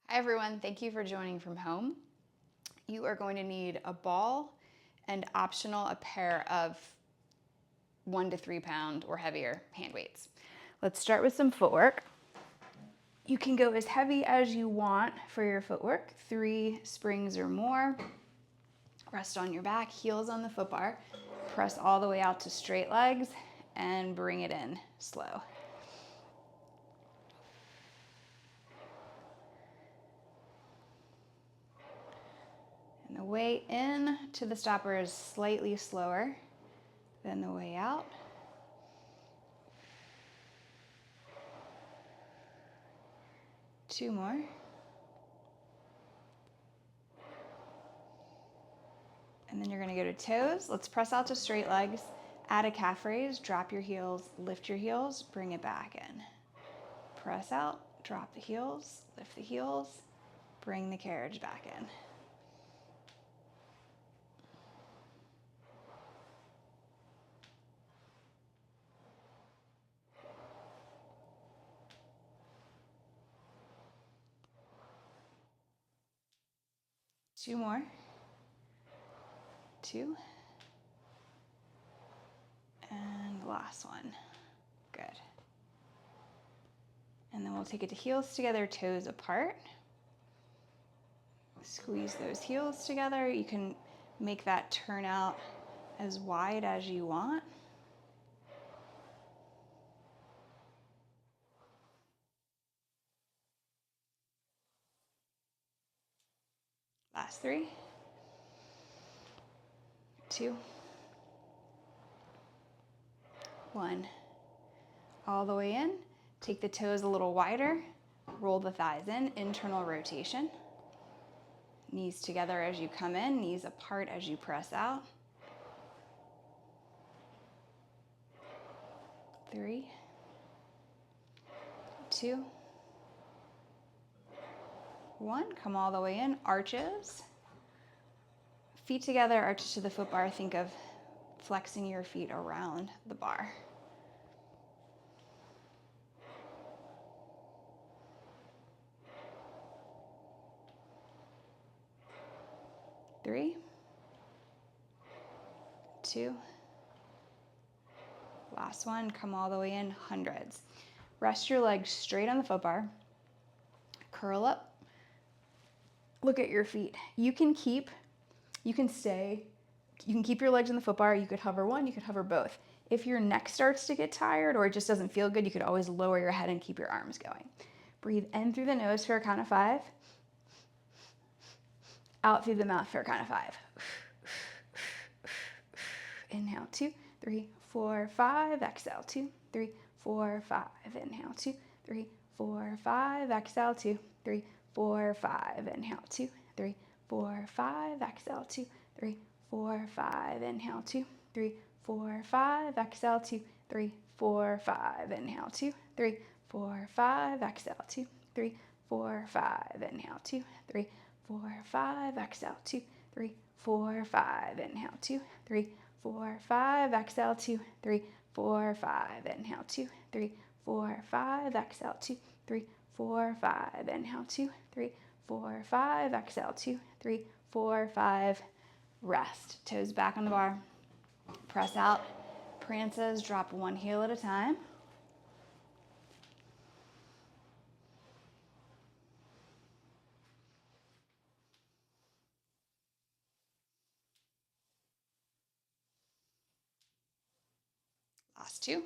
Hi everyone, thank you for joining from home. You are going to need a ball and optional a pair of 1 to 3 pound or heavier hand weights. Let's start with some footwork. You can go as heavy as you want for your footwork, 3 springs or more. Rest on your back, heels on the foot bar. Press all the way out to straight legs and bring it in slow. And the way in to the stopper is slightly slower than the way out. Two more. And then you're gonna go to toes. Let's press out to straight legs. Add a calf raise, drop your heels, lift your heels, bring it back in. Press out, drop the heels, lift the heels, bring the carriage back in. Two more. 2. And last one. Good. And then we'll take it to heels together, toes apart. Squeeze those heels together. You can make that turn out as wide as you want. Last 3. 2. 1. All the way in. Take the toes a little wider. Roll the thighs in, internal rotation. Knees together as you come in, knees apart as you press out. 3, 2, 1. Come all the way in, arches. Feet together, arches to the foot bar. Think of flexing your feet around the bar. Three, 2, last one. Come all the way in, hundreds. Rest your legs straight on the foot bar. Curl up. Look at your feet. You can keep your legs in the foot bar. You could hover one, you could hover both. If your neck starts to get tired or it just doesn't feel good, you could always lower your head and keep your arms going. Breathe in through the nose for a count of 5. Out through the mouth for a count of 5. Inhale, 2, 3, 4, 5. Exhale, 2, 3, 4, 5. Inhale, 2, 3, 4, 5. Exhale, 2, 3, 4, 5. Inhale, 2, 3, 4, 5. Exhale, 2, 3, 4, 5. Inhale, 2, 3, 4, 5. Exhale, 2, 3, 4, 5. Inhale, 2, 3, 4, 5. Exhale, 2, 3, 4, 5. Inhale, 2, 3, 4, 5. Exhale, 2, 3, 4, 5. Inhale, 2, 3, 4, 5. Exhale, 2, 3, 4, 5. Inhale, 2, 3, 4, 5. Exhale, 2, 3, 4, 5. Inhale, 2, 3, 4, 5. Exhale, 2, 3, 4, 5. Rest. Toes back on the bar. Press out. Prances. Drop one heel at a time. Last 2.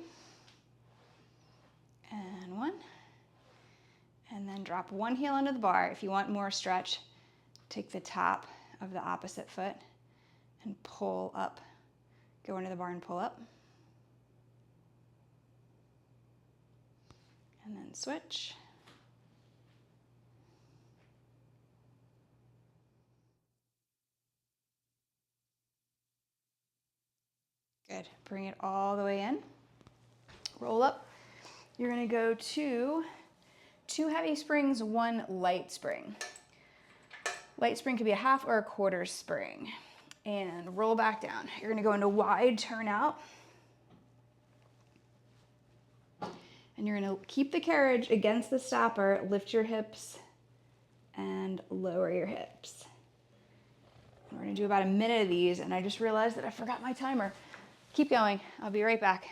And 1. And then drop one heel into the bar. If you want more stretch, take the top of the opposite foot and pull up. Go into the bar and pull up. And then switch. Good. Bring it all the way in. Roll up. You're going to go to 2 heavy springs, 1 light spring. Light spring could be a half or a quarter spring. And roll back down. You're going to go into wide turnout. And you're going to keep the carriage against the stopper. Lift your hips and lower your hips. And we're gonna do about a minute of these, and I just realized that I forgot my timer. Keep going, I'll be right back.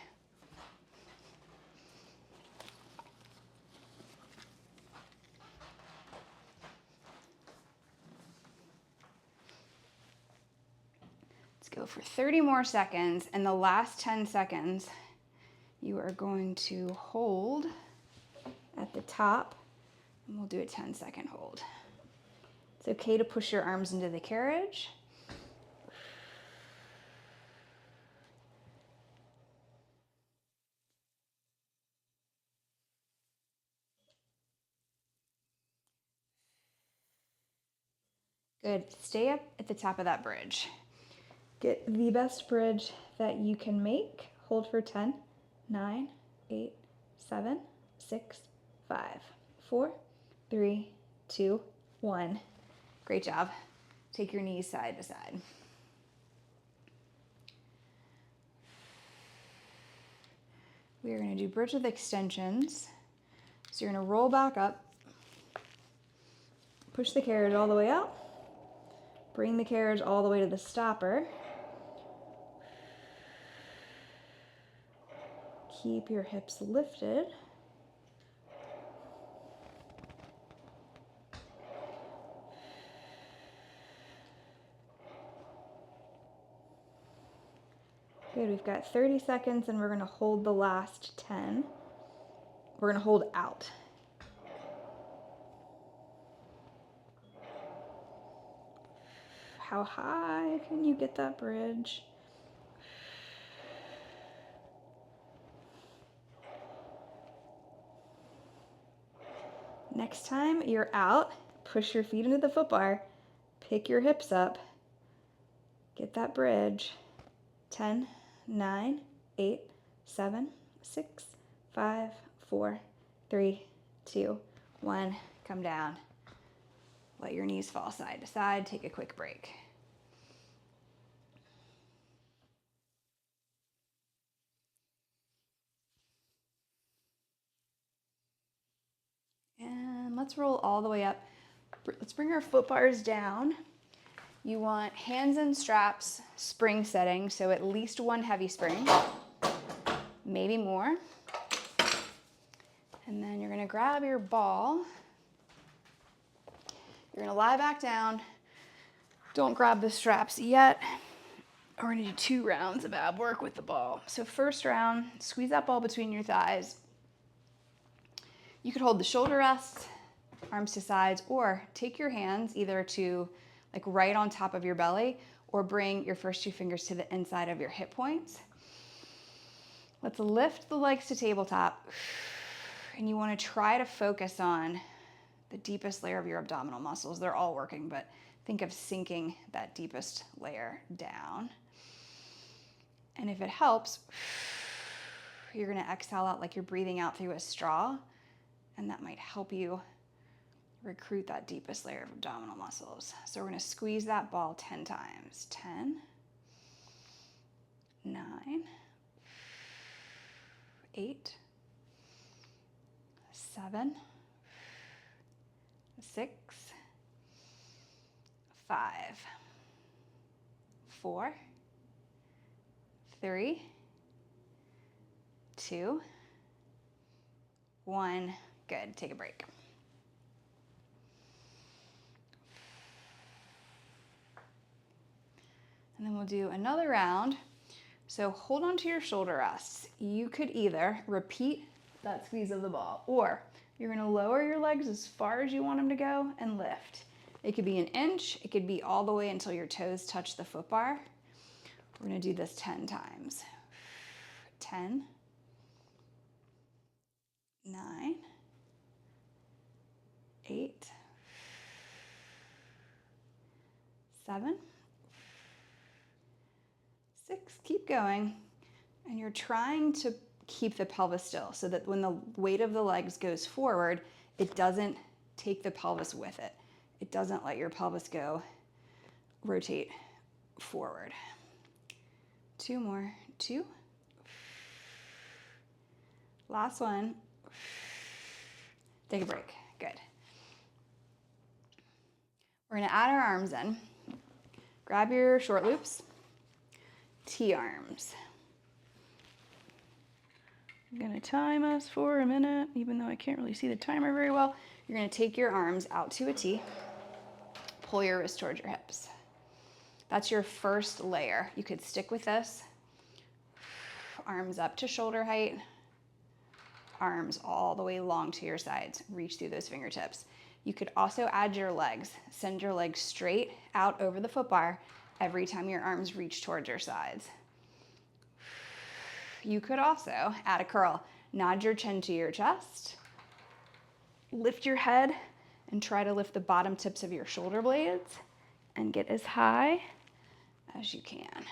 Let's go for 30 more seconds, and the last 10 seconds, you are going to hold at the top, and we'll do a 10-second hold. It's okay to push your arms into the carriage. Good, stay up at the top of that bridge. Get the best bridge that you can make. Hold for 10, 9, 8, 7, 6, 5, 4, 3, 2, 1. Great job. Take your knees side to side. We are going to do bridge with extensions. So you're going to roll back up, push the carriage all the way out, bring the carriage all the way to the stopper. Keep your hips lifted. Good, we've got 30 seconds and we're gonna hold the last 10. We're gonna hold out. How high can you get that bridge? Next time you're out, push your feet into the foot bar, pick your hips up, get that bridge. 10, 9, 8, 7, 6, 5, 4, 3, 2, 1. Come down. Let your knees fall side to side. Take a quick break. And let's roll all the way up. Let's bring our foot bars down. You want hands and straps, spring setting, so at least one heavy spring, maybe more. And then you're gonna grab your ball. You're gonna lie back down. Don't grab the straps yet. We're gonna do 2 rounds of ab work with the ball. So first round, squeeze that ball between your thighs. You could hold the shoulder rests, arms to sides, or take your hands either to like right on top of your belly, or bring your first 2 fingers to the inside of your hip points. Let's lift the legs to tabletop. And you want to try to focus on the deepest layer of your abdominal muscles. They're all working, but think of sinking that deepest layer down. And if it helps, you're going to exhale out like you're breathing out through a straw, and that might help you recruit that deepest layer of abdominal muscles. So we're going to squeeze that ball 10 times. 10, 9, 8, 7, 6, 5, 4, 3, 2, 1. Good. Take a break. And then we'll do another round. So hold on to your shoulder rests. You could either repeat that squeeze of the ball, or you're gonna lower your legs as far as you want them to go and lift. It could be an inch, it could be all the way until your toes touch the foot bar. We're gonna do this 10 times. 10, 9, 8, 7, 6, keep going. And you're trying to keep the pelvis still so that when the weight of the legs goes forward, it doesn't take the pelvis with it. It doesn't let your pelvis go rotate forward. 2 more. 2. Last one. Take a break. Good. We're gonna add our arms in. Grab your short loops, T-arms. I'm gonna time us for a minute, even though I can't really see the timer very well. You're gonna take your arms out to a T, pull your wrist towards your hips. That's your first layer. You could stick with this. Arms up to shoulder height, arms all the way long to your sides. Reach through those fingertips. You could also add your legs. Send your legs straight out over the foot bar every time your arms reach towards your sides. You could also add a curl. Nod your chin to your chest. Lift your head and try to lift the bottom tips of your shoulder blades and get as high as you can.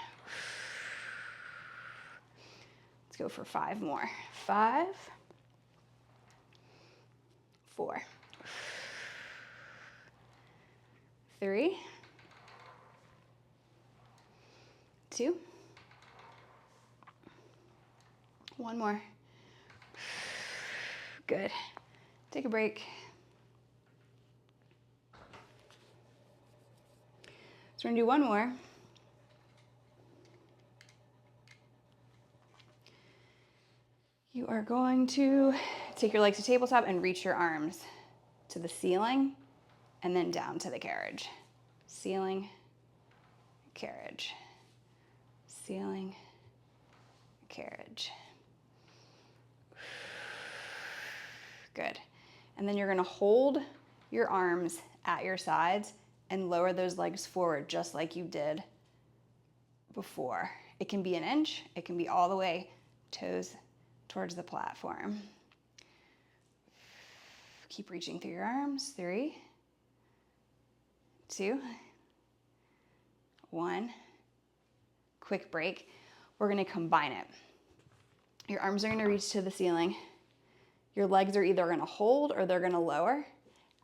Let's go for 5 more. 5, 4, 3, 2, 1 more. Good. Take a break. So we're gonna do 1 more. You are going to take your legs to tabletop and reach your arms to the ceiling and then down to the carriage. Ceiling, carriage, ceiling, carriage. Good. And then you're gonna hold your arms at your sides and lower those legs forward just like you did before. It can be an inch, it can be all the way toes towards the platform. Keep reaching through your arms. 3, 2, 1. Quick break. We're gonna combine it. Your arms are gonna reach to the ceiling. Your legs are either gonna hold or they're gonna lower.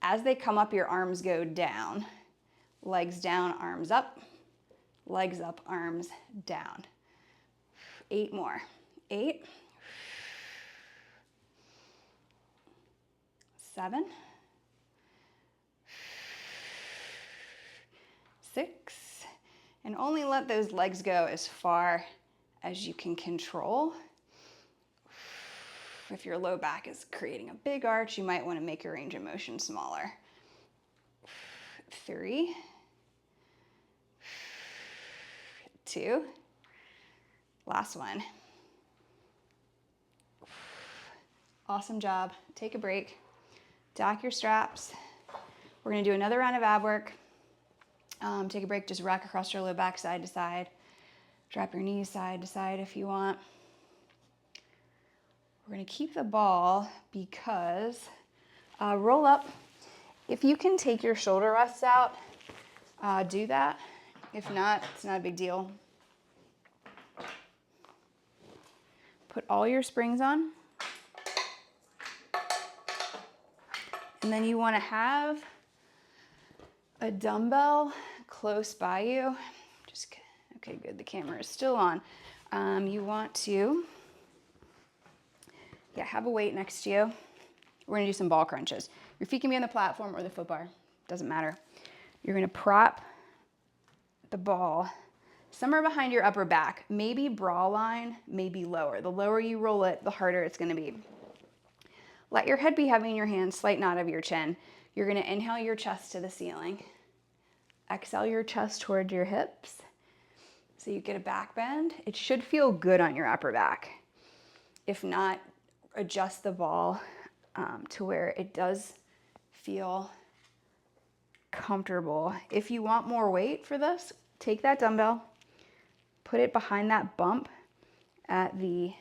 As they come up, your arms go down. Legs down, arms up. Legs up, arms down. 8 more. 8, 7, 6, and only let those legs go as far as you can control. If your low back is creating a big arch, you might want to make your range of motion smaller. 3, 2, last one. Awesome job. Take a break. Dock your straps. We're gonna do another round of ab work. Take a break, just rock across your low back side to side. Drop your knees side to side if you want. We're gonna keep the ball because roll up. If you can take your shoulder rests out, do that. If not, it's not a big deal. Put all your springs on. And then you want to have a dumbbell close by you. Okay, good, the camera is still on. You want to, have a weight next to you. We're gonna do some ball crunches. Your feet can be on the platform or the foot bar, doesn't matter. You're gonna prop the ball somewhere behind your upper back, maybe bra line, maybe lower. The lower you roll it, the harder it's gonna be. Let your head be heavy in your hands, slight nod of your chin. You're gonna inhale your chest to the ceiling. Exhale your chest towards your hips. So you get a back bend. It should feel good on your upper back. If not, adjust the ball to where it does feel comfortable. If you want more weight for this, take that dumbbell, put it behind that bump at the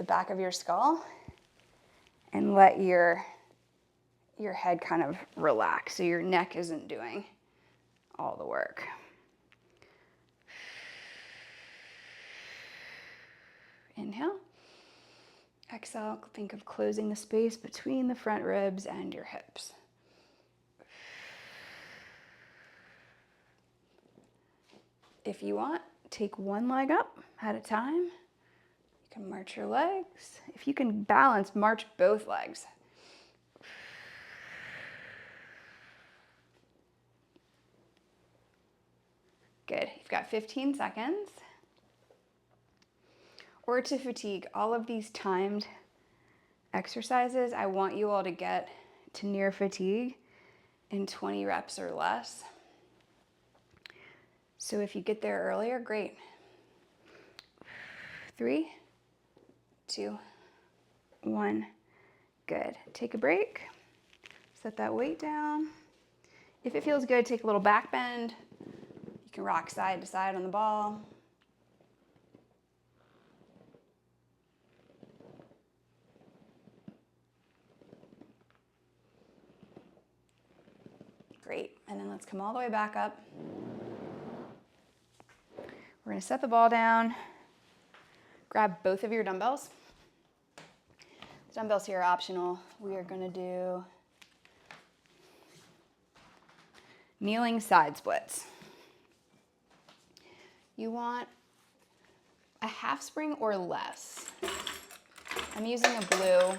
back of your skull, and let your head kind of relax so your neck isn't doing all the work. Inhale. Exhale, think of closing the space between the front ribs and your hips. If you want, take one leg up at a time. You can march your legs. If you can balance, march both legs. Good. You've got 15 seconds. Or to fatigue. All of these timed exercises, I want you all to get to near fatigue in 20 reps or less. So if you get there earlier, great. 3, 2, 1. Good. Take a break. Set that weight down. If it feels good, take a little back bend. You can rock side to side on the ball. Great. And then let's come all the way back up. We're going to set the ball down. Grab both of your dumbbells. The dumbbells here are optional. We are going to do kneeling side splits. You want a half spring or less. I'm using a blue.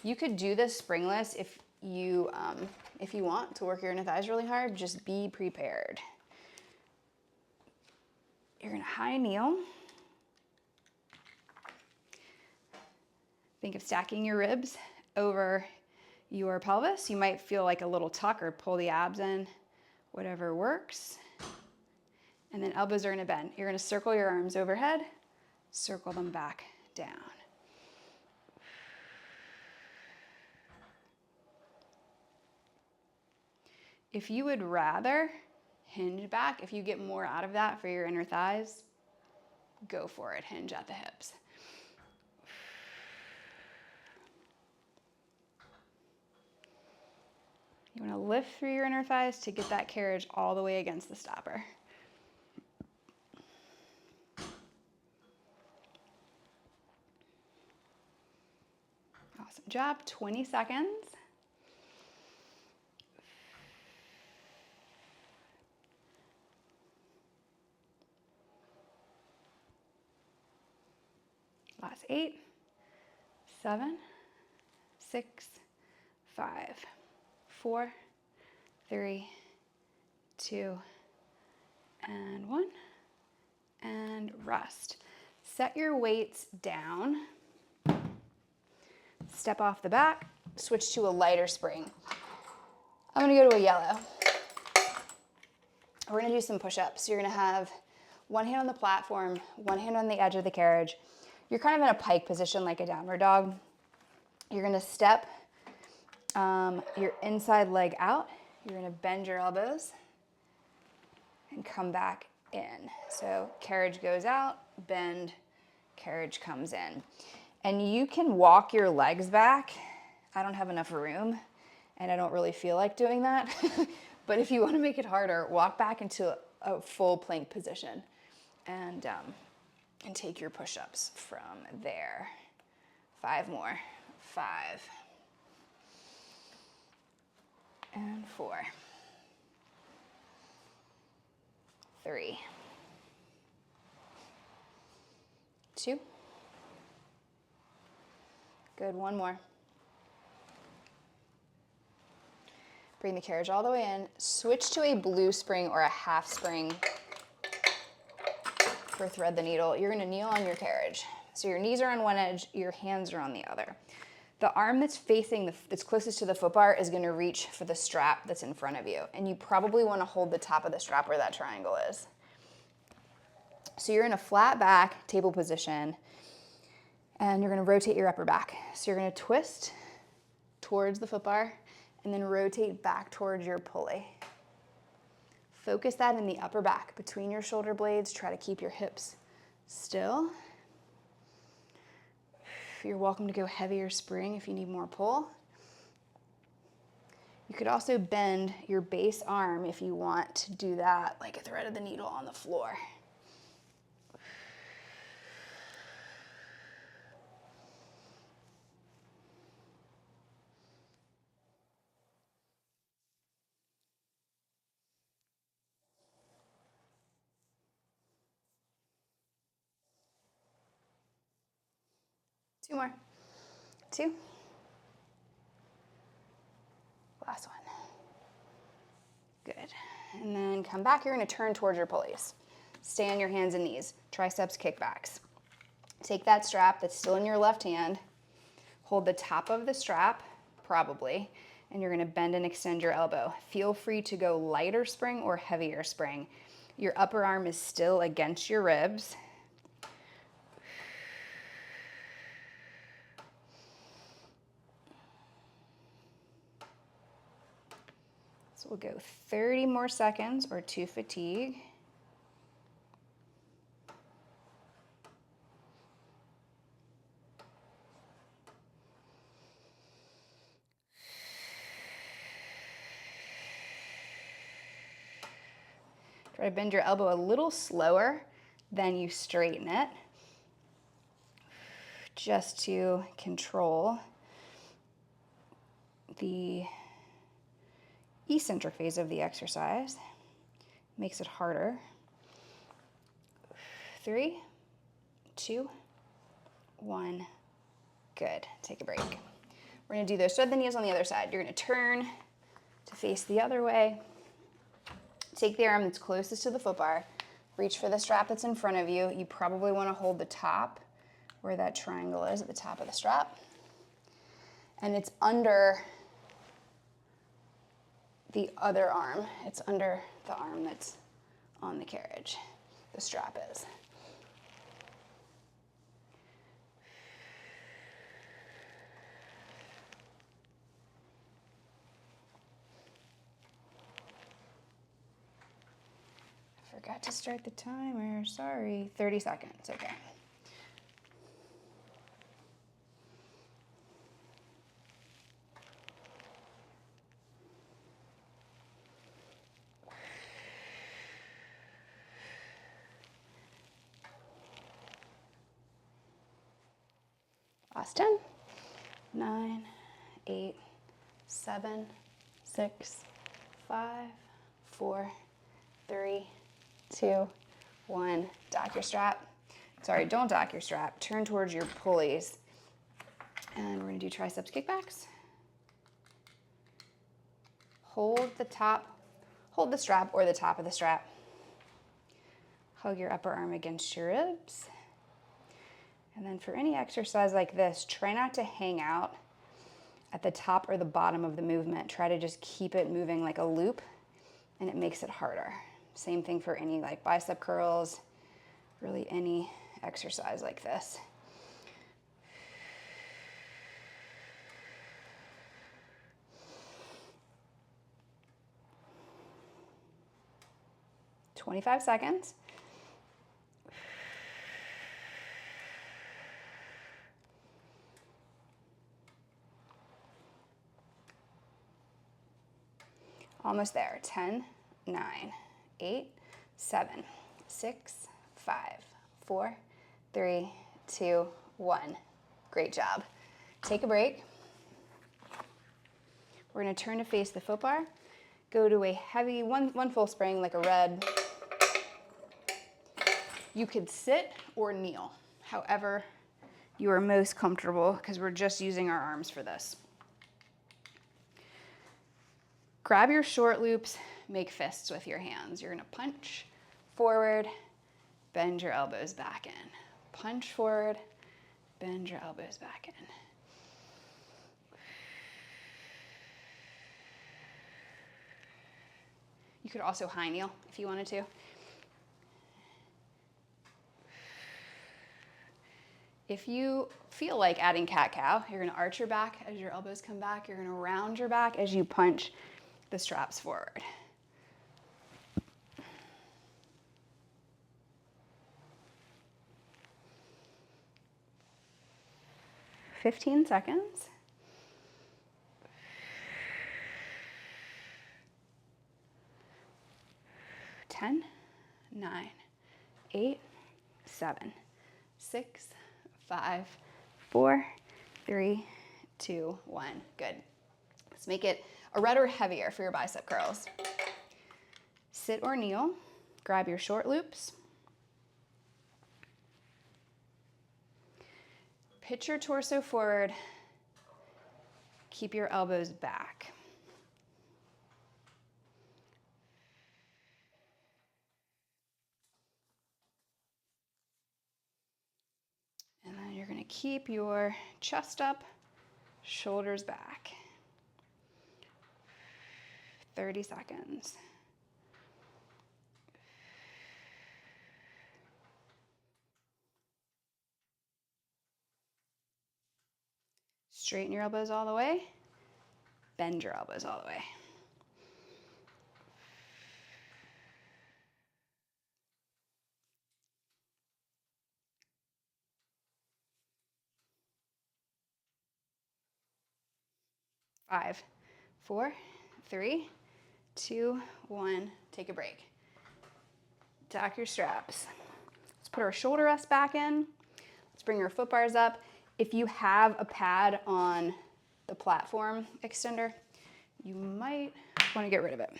You could do this springless if you want to work your inner thighs really hard. Just be prepared. You're gonna high kneel. Think of stacking your ribs over your pelvis. You might feel like a little tuck or pull the abs in, whatever works. And then elbows are gonna bend. You're gonna circle your arms overhead, circle them back down. If you would rather hinge back, if you get more out of that for your inner thighs, go for it, hinge at the hips. You wanna lift through your inner thighs to get that carriage all the way against the stopper. Awesome job, 20 seconds. Last 8, 7, 6, 5, 4, 3, 2, and 1, and rest. Set your weights down. Step off the back, switch to a lighter spring. I'm gonna go to a yellow. We're gonna do some push-ups. You're gonna have one hand on the platform, one hand on the edge of the carriage. You're kind of in a pike position like a downward dog. You're gonna step your inside leg out. You're gonna bend your elbows and come back in. So carriage goes out, bend, carriage comes in. And you can walk your legs back. I don't have enough room and I don't really feel like doing that. But if you wanna make it harder, walk back into a full plank position and take your push-ups from there. 5 more. 5. And 4. 3. 2. Good, 1 more. Bring the carriage all the way in. Switch to a blue spring or a half spring for thread the needle. You're gonna kneel on your carriage. So your knees are on one edge, your hands are on the other. The arm that's facing, that's closest to the foot bar is gonna reach for the strap that's in front of you. And you probably wanna hold the top of the strap where that triangle is. So you're in a flat back table position and you're gonna rotate your upper back. So you're gonna twist towards the foot bar and then rotate back towards your pulley. Focus that in the upper back between your shoulder blades. Try to keep your hips still. You're welcome to go heavier spring if you need more pull. You could also bend your base arm if you want to do that, like a thread of the needle on the floor. Two more. 2. Last one. Good. And then come back. You're gonna turn towards your pulleys. Stay on your hands and knees. Triceps kickbacks. Take that strap that's still in your left hand. Hold the top of the strap, probably, and you're gonna bend and extend your elbow. Feel free to go lighter spring or heavier spring. Your upper arm is still against your ribs. So we'll go 30 more seconds or to fatigue. Try to bend your elbow a little slower than you straighten it, just to control the eccentric phase of the exercise. Makes it harder. 3, 2, 1. Good. Take a break. We're going to do those thread the knees on the other side. You're going to turn to face the other way. Take the arm that's closest to the foot bar. Reach for the strap that's in front of you. You probably want to hold the top where that triangle is at the top of the strap. And it's under the other arm. It's under the arm that's on the carriage. The strap is. Forgot to start the timer, sorry. 30 seconds, okay. Last 10, 9, 8, 7, 6, 5, 4, 3, 2, 1. Dock your strap. Sorry, don't dock your strap. Turn towards your pulleys. And we're gonna do triceps kickbacks. Hold the top, hold the strap or the top of the strap. Hug your upper arm against your ribs. And then for any exercise like this, try not to hang out at the top or the bottom of the movement. Try to just keep it moving like a loop, and it makes it harder. Same thing for any like bicep curls, really any exercise like this. "25 seconds. Almost there. 10, 9, 8, 7, 6, 5, 4, 3, 2, 1. Great job. Take a break. We're going to turn to face the foot bar. Go to a heavy, one full spring like a red. You could sit or kneel, however you are most comfortable, because we're just using our arms for this. Grab your short loops, make fists with your hands. You're gonna punch forward, bend your elbows back in. Punch forward, bend your elbows back in. You could also high kneel if you wanted to. If you feel like adding cat-cow, you're gonna arch your back as your elbows come back. You're gonna round your back as you punch the straps forward. "15 seconds. 10, 9, 8, 7, 6, 5, 4, 3, 2, 1. Good. Let's make it a red or heavier for your bicep curls. Sit or kneel. Grab your short loops. Pitch your torso forward. Keep your elbows back. keep your chest up, shoulders back. 30 seconds. Straighten your elbows all the way. Bend your elbows all the way. Five, 4, 3, 2, 1. Take a break. Tack your straps. Let's put our shoulder rest back in. Let's bring our foot bars up. If you have a pad on the platform extender, you might want to get rid of it.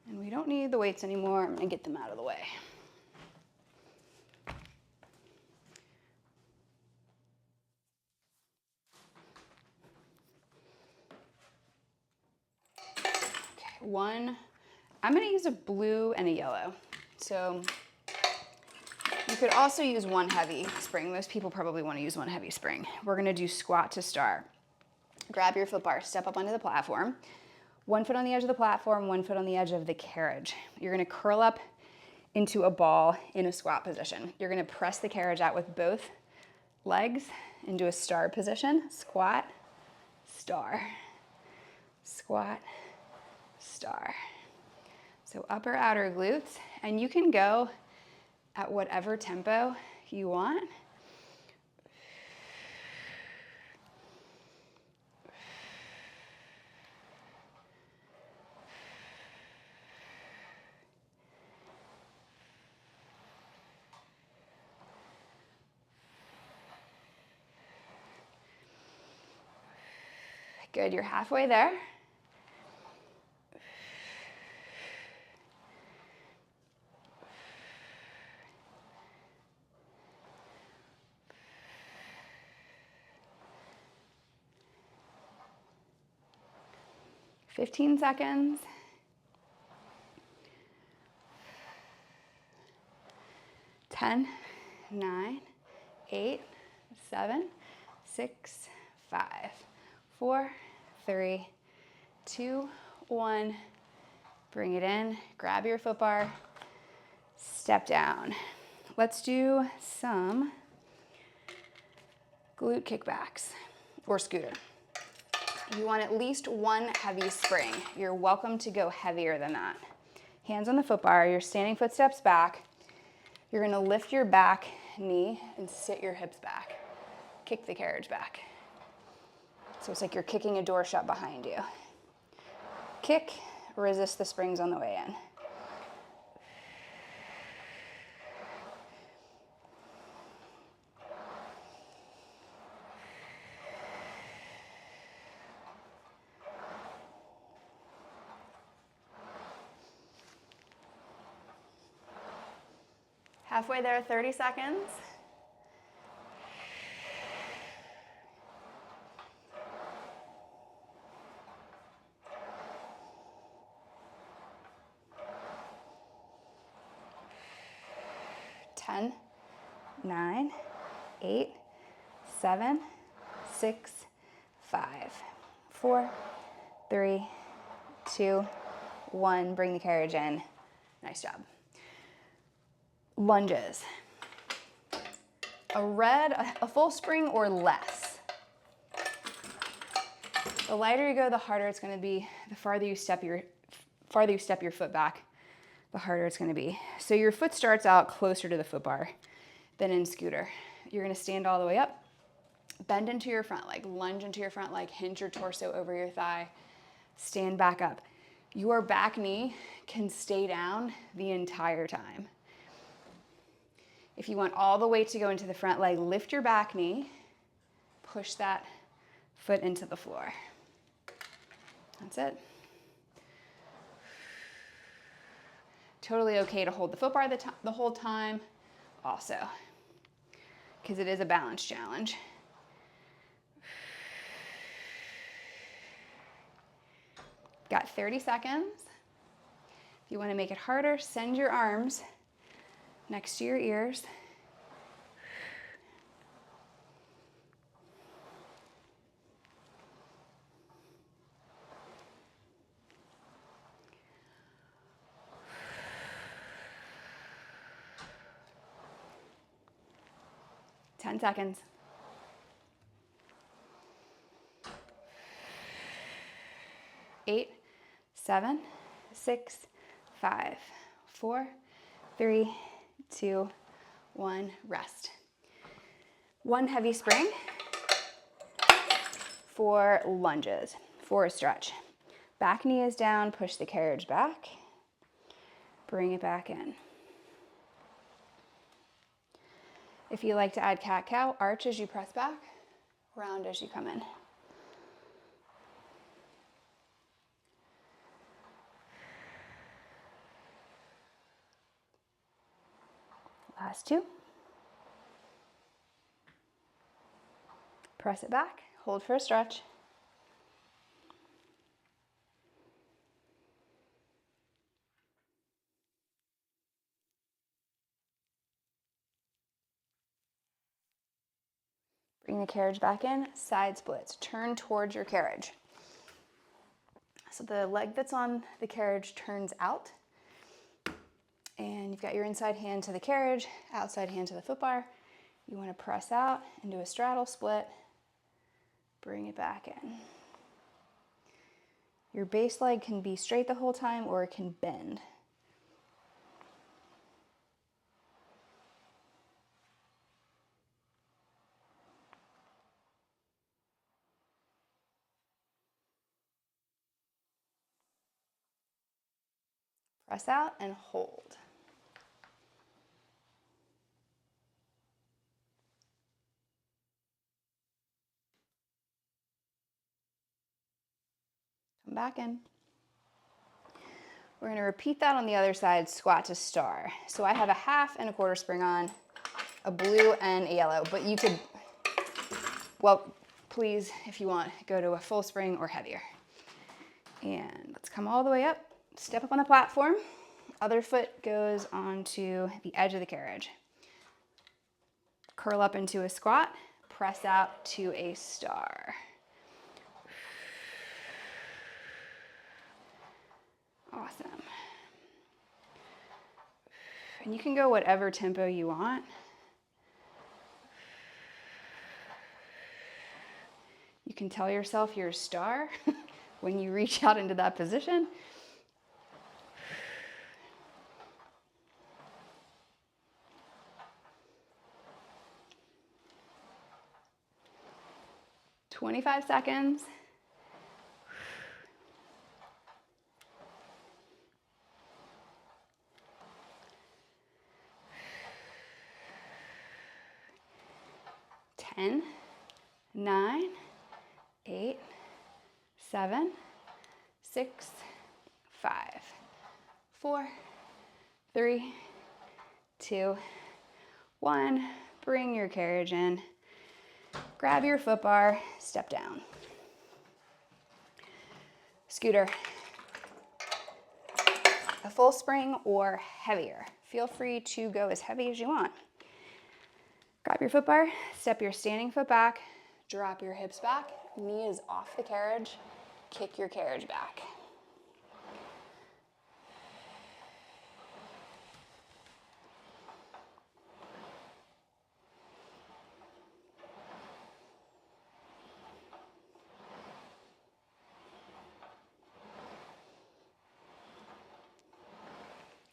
And we don't need the weights anymore. I'm going to get them out of the way. One, I'm going to use a blue and a yellow. So you could also use one heavy spring. Most people probably want to use one heavy spring. We're going to do squat to start. Grab your foot bar, step up onto the platform. 1 foot on the edge of the platform, 1 foot on the edge of the carriage. You're going to curl up into a ball in a squat position. You're going to press the carriage out with both legs into a star position. Squat, star, squat, star. So upper, outer glutes, and you can go at whatever tempo you want. Good, you're halfway there. Fifteen seconds. 10, 9, 8, 7, 6, 5, 4, 3, 2, 1. Bring it in, grab your foot bar, step down. Let's do some glute kickbacks or scooter. You want at least one heavy spring. You're welcome to go heavier than that. Hands on the foot bar, your standing foot steps back. You're gonna lift your back knee and sit your hips back. Kick the carriage back. So it's like you're kicking a door shut behind you. Kick, resist the springs on the way in. Halfway there, 30 seconds. Ten, 9, 8, 7, 6, 5, 4, 3, 2, 1. Bring the carriage in. Nice job. Lunges. A full spring or less. The lighter you go, the harder it's going to be. The farther you step your foot back, the harder it's going to be. So your foot starts out closer to the foot bar than in scooter. You're going to stand all the way up, bend into your front leg, lunge into your front leg, hinge your torso over your thigh, stand back up. Your back knee can stay down the entire time. If you want all the weight to go into the front leg, lift your back knee, push that foot into the floor. That's it. Totally okay to hold the foot bar the whole time also, because it is a balance challenge. Got 30 seconds. If you want to make it harder, send your arms next to your ears. Ten seconds. 8, 7, 6, 5, 4, 3, 2, 1. Rest. 1 heavy spring, 4 lunges for a stretch. Back knee is down, push the carriage back, bring it back in. If you like to add cat-cow, arch as you press back, round as you come in. Last 2. Press it back, hold for a stretch. Bring the carriage back in, side splits. Turn towards your carriage. So the leg that's on the carriage turns out, and you've got your inside hand to the carriage, outside hand to the foot bar. You want to press out into a straddle split, bring it back in. Your base leg can be straight the whole time or it can bend. Press out and hold. Come back in. We're going to repeat that on the other side, squat to star. So I have a half and a quarter spring on, a blue and a yellow, but you could, well, please, if you want, go to a full spring or heavier. And let's come all the way up, step up on the platform. Other foot goes onto the edge of the carriage. Curl up into a squat, press out to a star. Awesome. And you can go whatever tempo you want. You can tell yourself you're a star when you reach out into that position. "25 seconds. Ten, 9, 8, 7, 6, 5, 4, 3, 2, 1. Bring your carriage in. Grab your foot bar, step down. Scooter. A full spring or heavier. Feel free to go as heavy as you want. Grab your foot bar, step your standing foot back, drop your hips back, knee is off the carriage, kick your carriage back.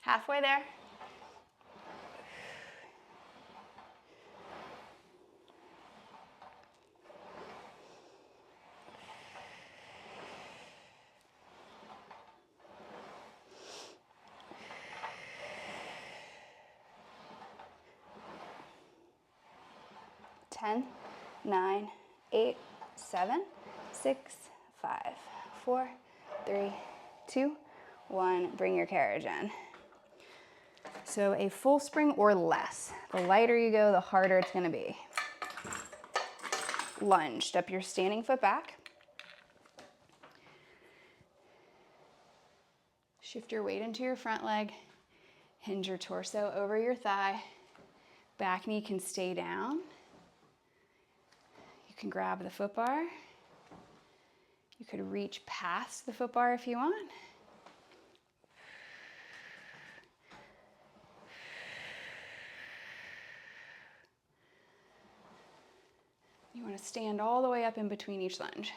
Halfway there. Ten, 9, 8, 7, 6, 5, 4, 3, 2, 1. Bring your carriage in. So a full spring or less. The lighter you go, the harder it's going to be. Lunge. Step your standing foot back. Shift your weight into your front leg. Hinge your torso over your thigh. Back knee can stay down. You can grab the foot bar. You could reach past the foot bar if you want. You want to stand all the way up in between each lunge.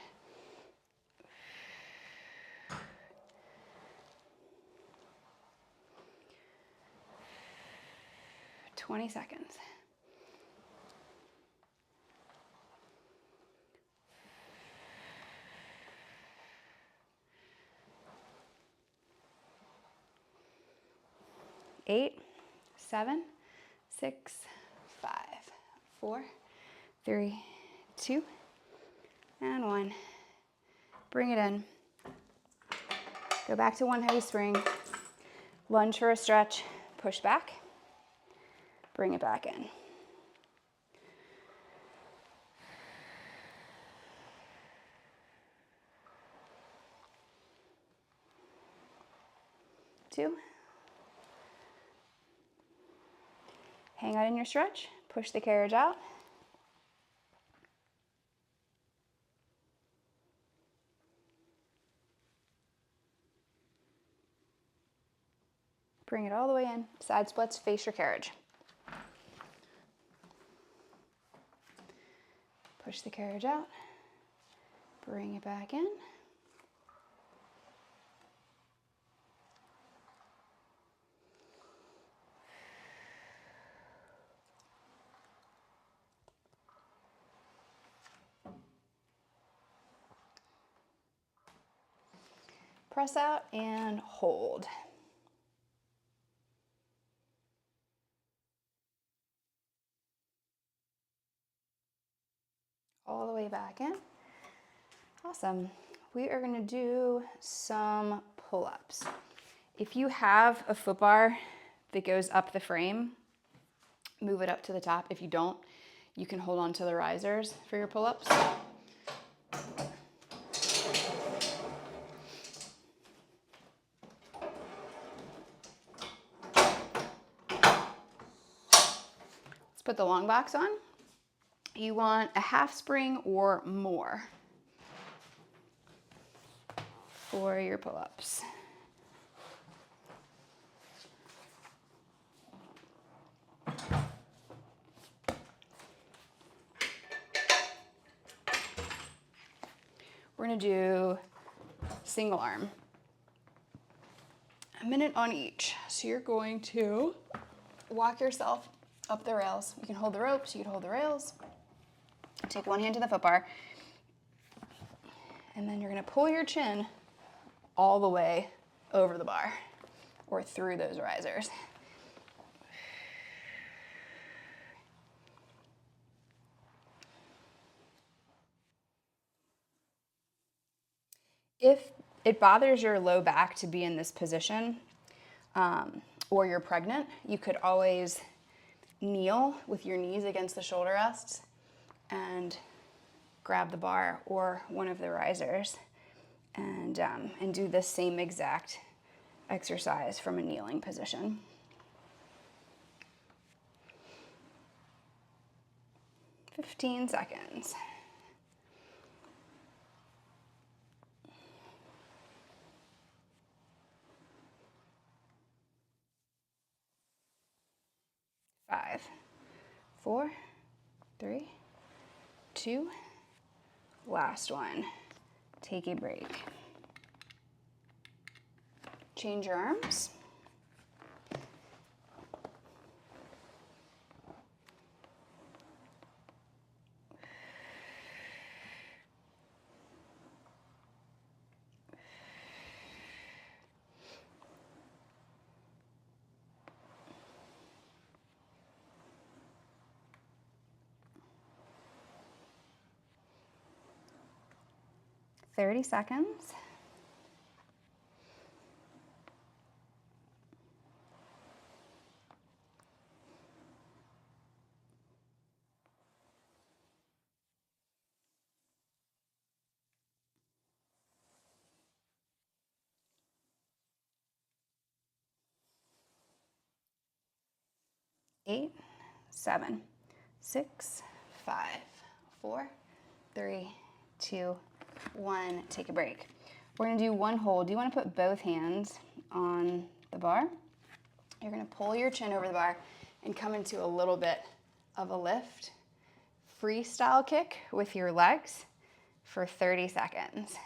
20 seconds. Eight, 7, 6, 5, 4, 3, 2, and 1. Bring it in. Go back to one heavy spring. Lunge for a stretch. Push back. Bring it back in. Two. Hang out in your stretch. Push the carriage out. Bring it all the way in. Side splits, face your carriage. Push the carriage out. Bring it back in. Press out and hold. All the way back in. Awesome. We are going to do some pull-ups. If you have a foot bar that goes up the frame, move it up to the top. If you don't, you can hold on to the risers for your pull-ups. Let's put the long box on. You want a half spring or more for your pull-ups. We're going to do single arm. A minute on each. So you're going to walk yourself up the rails. You can hold the ropes, you can hold the rails. Take one hand to the foot bar, and then you're going to pull your chin all the way over the bar or through those risers. If it bothers your low back to be in this position, or you're pregnant, you could always kneel with your knees against the shoulder rests and grab the bar or one of the risers and do the same exact exercise from a kneeling position. "15 seconds. Five, 4, 3, 2, last one. Take a break. Change your arms. "30 seconds. 8, 7, 6, 5, 4, 3, 2, 1. Take a break. We're going to do one hold. You want to put both hands on the bar. You're going to pull your chin over the bar and come into a little bit of a lift. Freestyle kick with your legs for 30 seconds.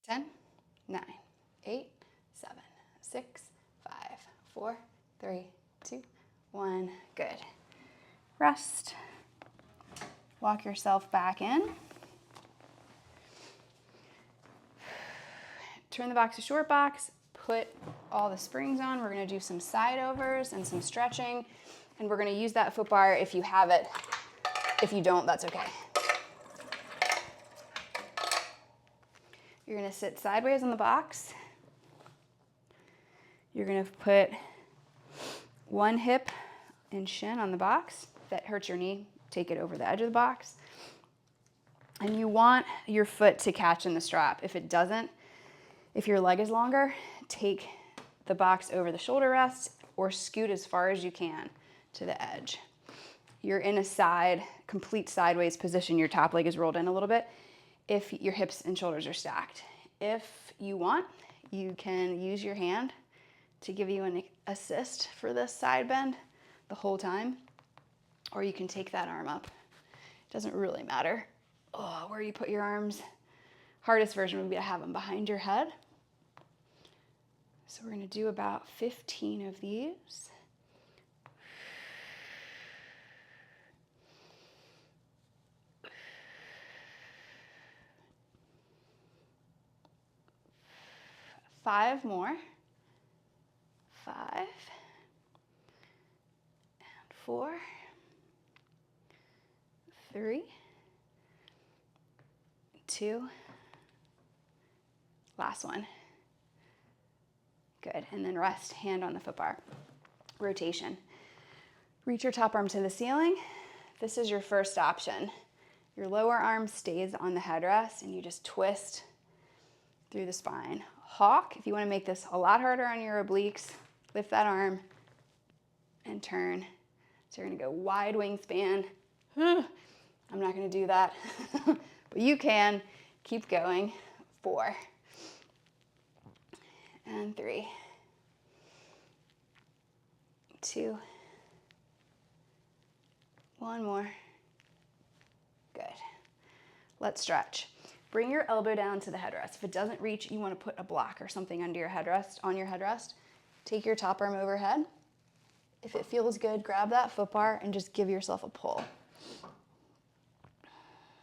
10, 9, 8, 7, 6, 5, 4, 3, 2, 1. Good. Rest. Walk yourself back in. Turn the box to short box. Put all the springs on. We're going to do some side overs and some stretching. And we're going to use that foot bar if you have it. If you don't, that's okay. You're going to sit sideways on the box. You're going to put one hip and shin on the box. If that hurts your knee, take it over the edge of the box. And you want your foot to catch in the strap. If it doesn't, if your leg is longer, take the box over the shoulder rest or scoot as far as you can to the edge. You're in a complete sideways position. Your top leg is rolled in a little bit if your hips and shoulders are stacked. If you want, you can use your hand to give you an assist for this side bend the whole time, or you can take that arm up. It doesn't really matter where you put your arms. Hardest version would be to have them behind your head. So we're going to do about 15 of these. Five more. 5 and 4, 3, 2, last one. Good, and then rest, hand on the foot bar. Rotation. Reach your top arm to the ceiling. This is your first option. Your lower arm stays on the headrest and you just twist through the spine. Hawk, if you want to make this a lot harder on your obliques, lift that arm and turn. So you're going to go wide wingspan. I'm not going to do that, but you can. Keep going. 4 and 3, 2, 1 more. Good. Let's stretch. Bring your elbow down to the headrest. If it doesn't reach, you want to put a block or something under your headrest, on your headrest. Take your top arm overhead. If it feels good, grab that foot bar and just give yourself a pull.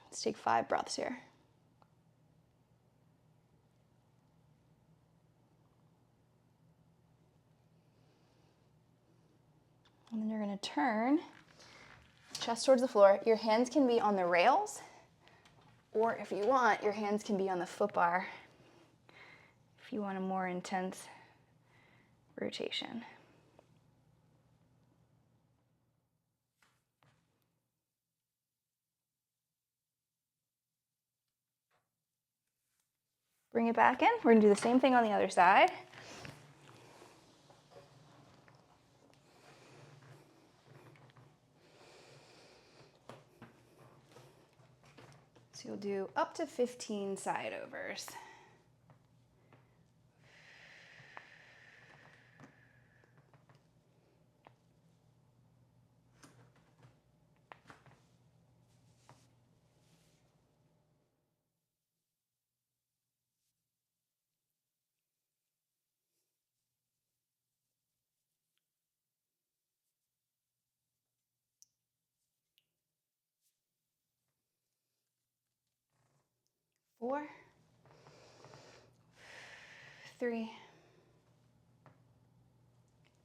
Let's take 5 breaths here. And then you're going to turn chest towards the floor. Your hands can be on the rails, or if you want, your hands can be on the foot bar if you want a more intense rotation. Bring it back in. We're going to do the same thing on the other side. So you'll do up to 15 side overs. Four, 3,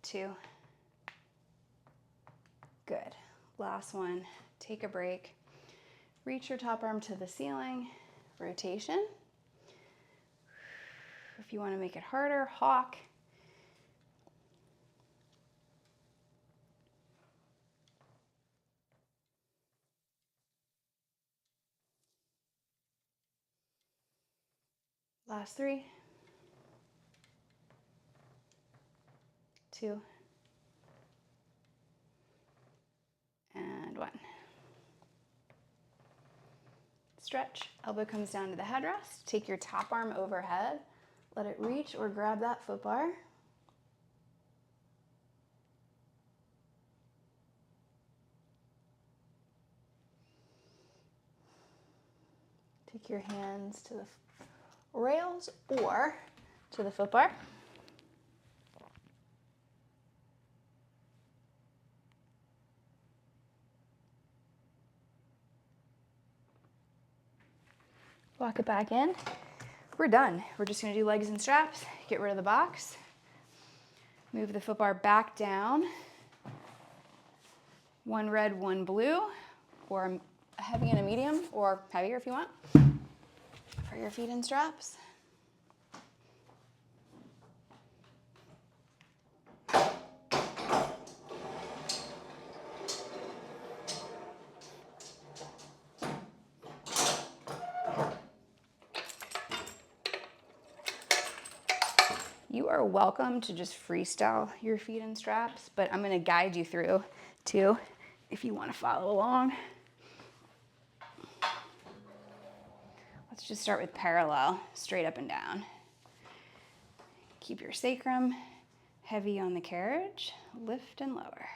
2. Good. Last one. Take a break. Reach your top arm to the ceiling. Rotation. If you want to make it harder, hawk. Last 3, 2, and 1. Stretch, elbow comes down to the headrest. Take your top arm overhead. Let it reach or grab that foot bar. Take your hands to the rails or to the foot bar. Walk it back in. We're done. We're just gonna do legs and straps, get rid of the box. Move the foot bar back down. 1 red, 1 blue, or a heavy and a medium, or heavier if you want, for your feet and straps. You are welcome to just freestyle your feet and straps, but I'm gonna guide you through too, if you wanna follow along. Let's just start with parallel, straight up and down. Keep your sacrum heavy on the carriage, lift and lower.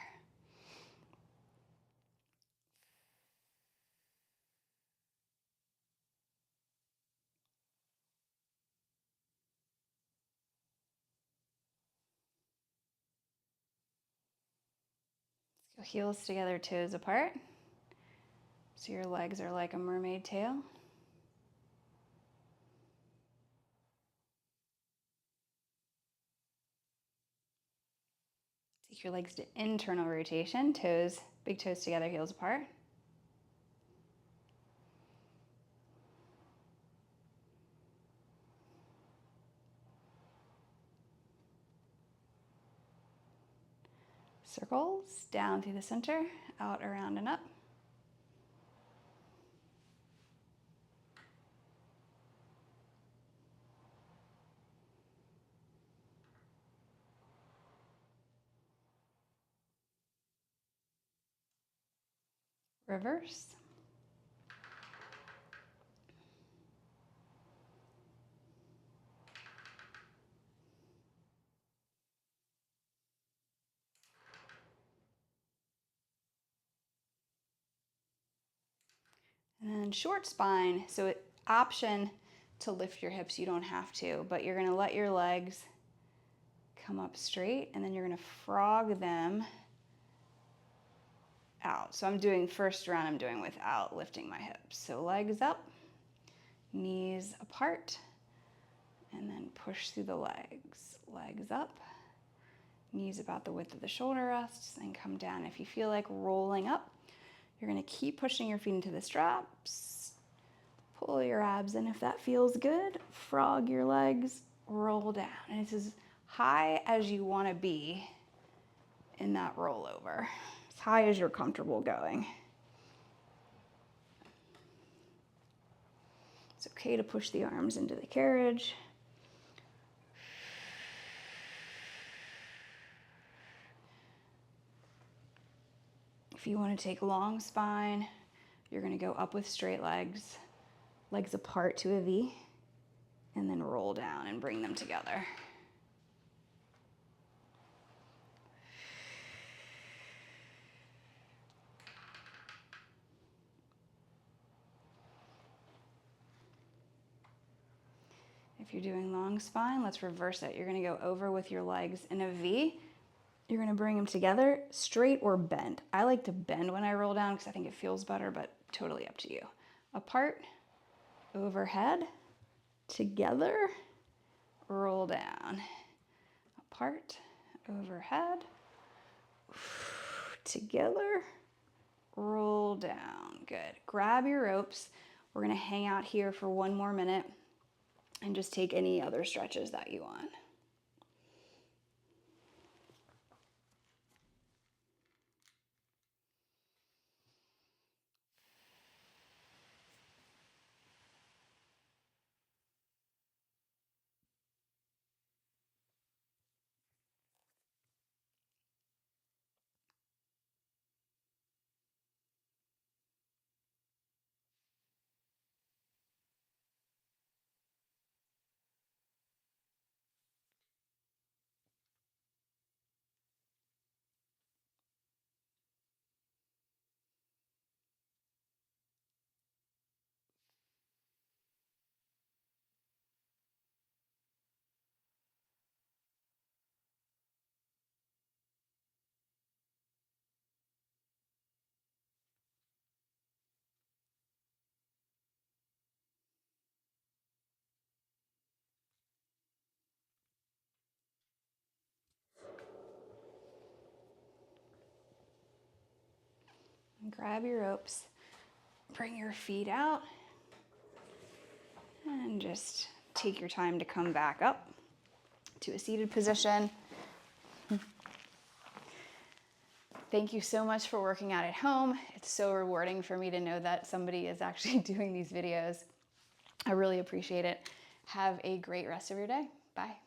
Let's go heels together, toes apart. So your legs are like a mermaid tail. Take your legs to internal rotation, toes, big toes together, heels apart. Circles, down through the center, out, around, and up. Reverse. And then short spine, so option to lift your hips, you don't have to, but you're gonna let your legs come up straight and then you're gonna frog them out. So I'm doing first round, I'm doing without lifting my hips. So legs up, knees apart, and then push through the legs. Legs up, knees about the width of the shoulder rests, and come down. If you feel like rolling up, you're gonna keep pushing your feet into the straps, pull your abs in if that feels good, frog your legs, roll down. And it's as high as you wanna be in that rollover, as high as you're comfortable going. It's okay to push the arms into the carriage. If you want to take long spine, you're going to go up with straight legs, legs apart to a V, and then roll down and bring them together. If you're doing long spine, let's reverse it. You're going to go over with your legs in a V. You're going to bring them together, straight or bend. I like to bend when I roll down because I think it feels better, but totally up to you. Apart, overhead, together, roll down. Apart, overhead, together, roll down. Good. Grab your ropes. We're going to hang out here for 1 more minute and just take any other stretches that you want. Grab your ropes, bring your feet out, and just take your time to come back up to a seated position. Thank you so much for working out at home. It's so rewarding for me to know that somebody is actually doing these videos. I really appreciate it. Have a great rest of your day. Bye.